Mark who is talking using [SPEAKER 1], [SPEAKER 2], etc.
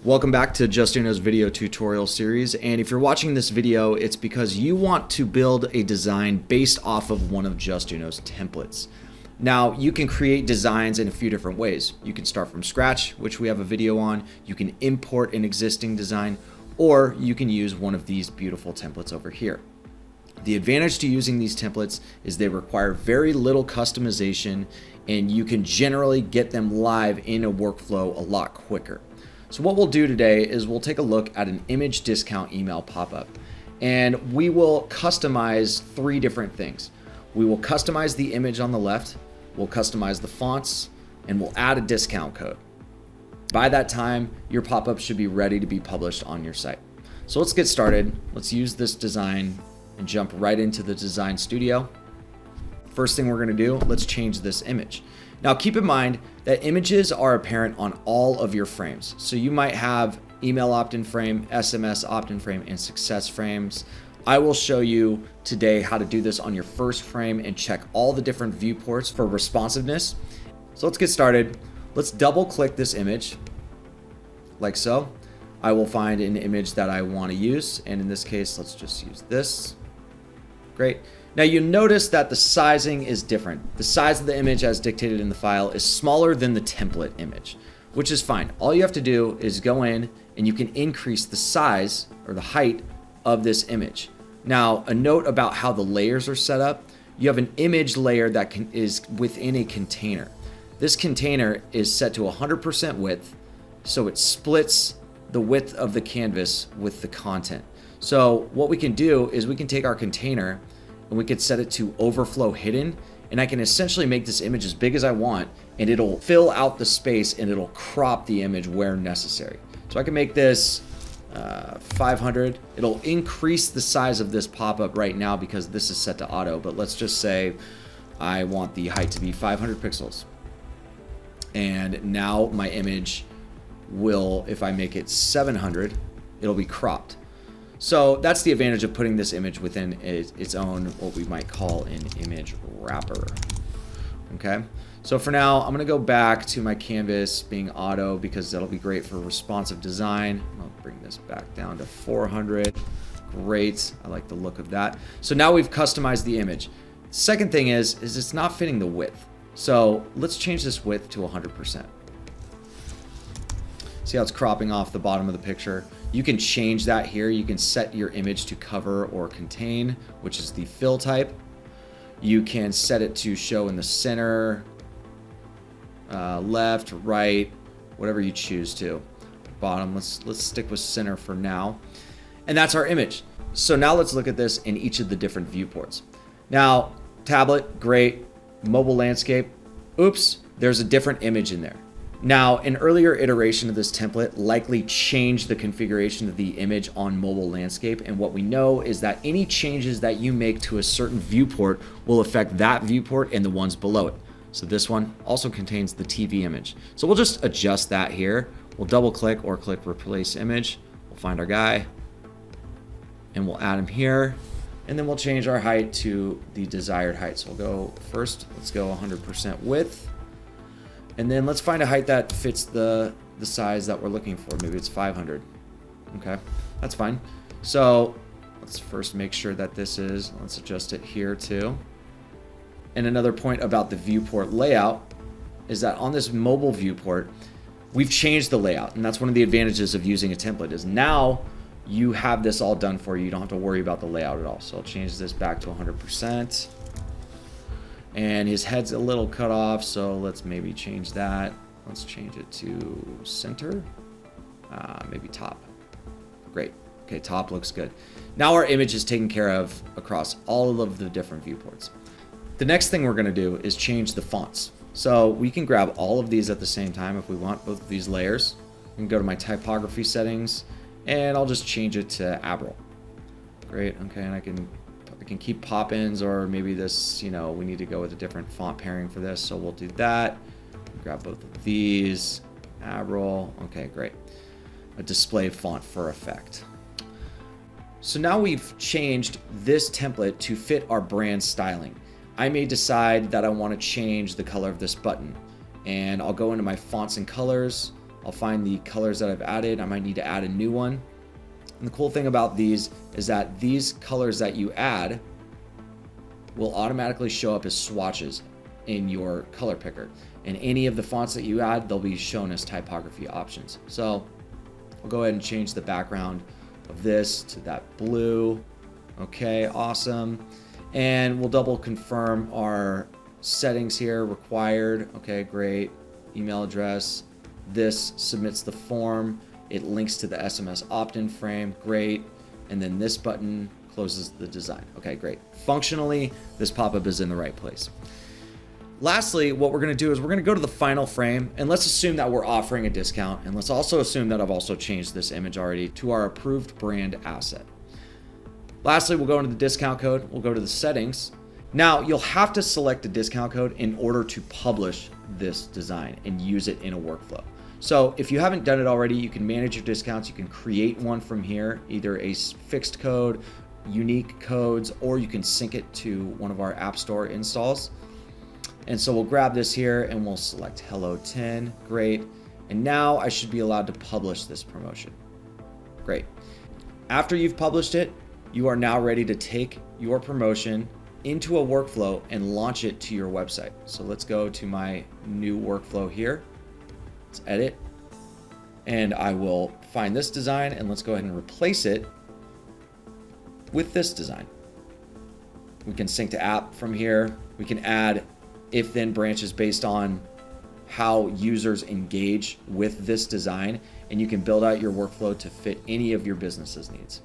[SPEAKER 1] Welcome back to Justuno's video tutorial series, and if you're watching this video, it's because you want to build a design based off of one of Justuno's templates. Now, you can create designs in a few different ways. You can start from scratch, which we have a video on. You can import an existing design, or you can use one of these beautiful templates over here. The advantage to using these templates is they require very little customization, and you can generally get them live in a workflow a lot quicker. So what we'll do today is we'll take a look at an image discount email pop-up, and we will customize three different things. We will customize the image on the left, we'll customize the fonts, and we'll add a discount code. By that time, your pop-up should be ready to be published on your site. So let's get started. Let's use this design and jump right into the design studio. First thing we're gonna do, let's change this image. Now keep in mind that images are apparent on all of your frames. So you might have email opt-in frame, SMS opt-in frame, and success frames. I will show you today how to do this on your first frame and check all the different viewports for responsiveness. So let's get started. Let's double click this image like so. I will find an image that I want to use, and in this case, let's just use this. Great. Now you notice that the sizing is different. The size of the image as dictated in the file is smaller than the template image, which is fine. All you have to do is go in and you can increase the size or the height of this image. Now, a note about how the layers are set up. You have an image layer that is within a container. This container is set to 100% width, so it splits the width of the canvas with the content. So what we can do is we can take our container and we could set it to overflow hidden, and I can essentially make this image as big as I want, and it'll fill out the space and it'll crop the image where necessary. So I can make this 500. It'll increase the size of this pop-up right now because this is set to auto, but let's just say I want the height to be 500 pixels. And now my image will, if I make it 700, it'll be cropped. So that's the advantage of putting this image within its own, what we might call an image wrapper. Okay, so for now, I'm gonna go back to my canvas being auto because that'll be great for responsive design. I'll bring this back down to 400. Great, I like the look of that. So now we've customized the image. Second thing is it's not fitting the width. So let's change this width to 100%. See how it's cropping off the bottom of the picture? You can change that here. You can set your image to cover or contain, which is the fill type. You can set it to show in the center, left, right, whatever you choose to. Bottom, let's stick with center for now. And that's our image. So now let's look at this in each of the different viewports. Now, tablet, great. Mobile landscape, oops, there's a different image in there. Now, an earlier iteration of this template likely changed the configuration of the image on mobile landscape, and what we know is that any changes that you make to a certain viewport will affect that viewport and the ones below it. So this one also contains the TV image. So we'll just adjust that here. We'll double click or click replace image. We'll find our guy and we'll add him here. And then we'll change our height to the desired height. So we'll go first, let's go 100% width. And then let's find a height that fits the size that we're looking for. Maybe it's 500. Okay, that's fine. So let's first make sure that let's adjust it here too. And another point about the viewport layout is that on this mobile viewport, we've changed the layout. And that's one of the advantages of using a template is now you have this all done for you. You don't have to worry about the layout at all. So I'll change this back to 100%. And his head's a little cut off, so let's maybe change that. Let's change it to center, maybe top. Great, okay, top looks good. Now our image is taken care of across all of the different viewports. The next thing we're gonna do is change the fonts. So we can grab all of these at the same time if we want, both of these layers. I can go to my typography settings, and I'll just change it to Abril. Great, okay, and I can keep pop-ins, or maybe this, we need to go with a different font pairing for this, so we'll do that. Grab both of these, Abril, okay, great. A display font for effect. So now we've changed this template to fit our brand styling. I may decide that I want to change the color of this button, and I'll go into my fonts and colors, I'll find the colors that I've added. I might need to add a new one. And the cool thing about these is that these colors that you add will automatically show up as swatches in your color picker. And any of the fonts that you add, they'll be shown as typography options. So I'll go ahead and change the background of this to that blue. Okay, awesome. And we'll double confirm our settings here, required. Okay, great. Email address. This submits the form. It links to the SMS opt-in frame. Great. And then this button closes the design. Okay, great. Functionally, this pop-up is in the right place. Lastly, what we're going to do is we're going to go to the final frame, and let's assume that we're offering a discount, and let's also assume that I've also changed this image already to our approved brand asset. Lastly, we'll go into the discount code. We'll go to the settings. Now, you'll have to select a discount code in order to publish this design and use it in a workflow. So if you haven't done it already, you can manage your discounts. You can create one from here, either a fixed code, unique codes, or you can sync it to one of our App Store installs. And so we'll grab this here and we'll select Hello 10. Great. And now I should be allowed to publish this promotion. Great. After you've published it, you are now ready to take your promotion into a workflow and launch it to your website. So let's go to my new workflow here. Let's edit. And I will find this design and let's go ahead and replace it with this design. We can sync to app from here. We can add if-then branches based on how users engage with this design, and you can build out your workflow to fit any of your business's needs.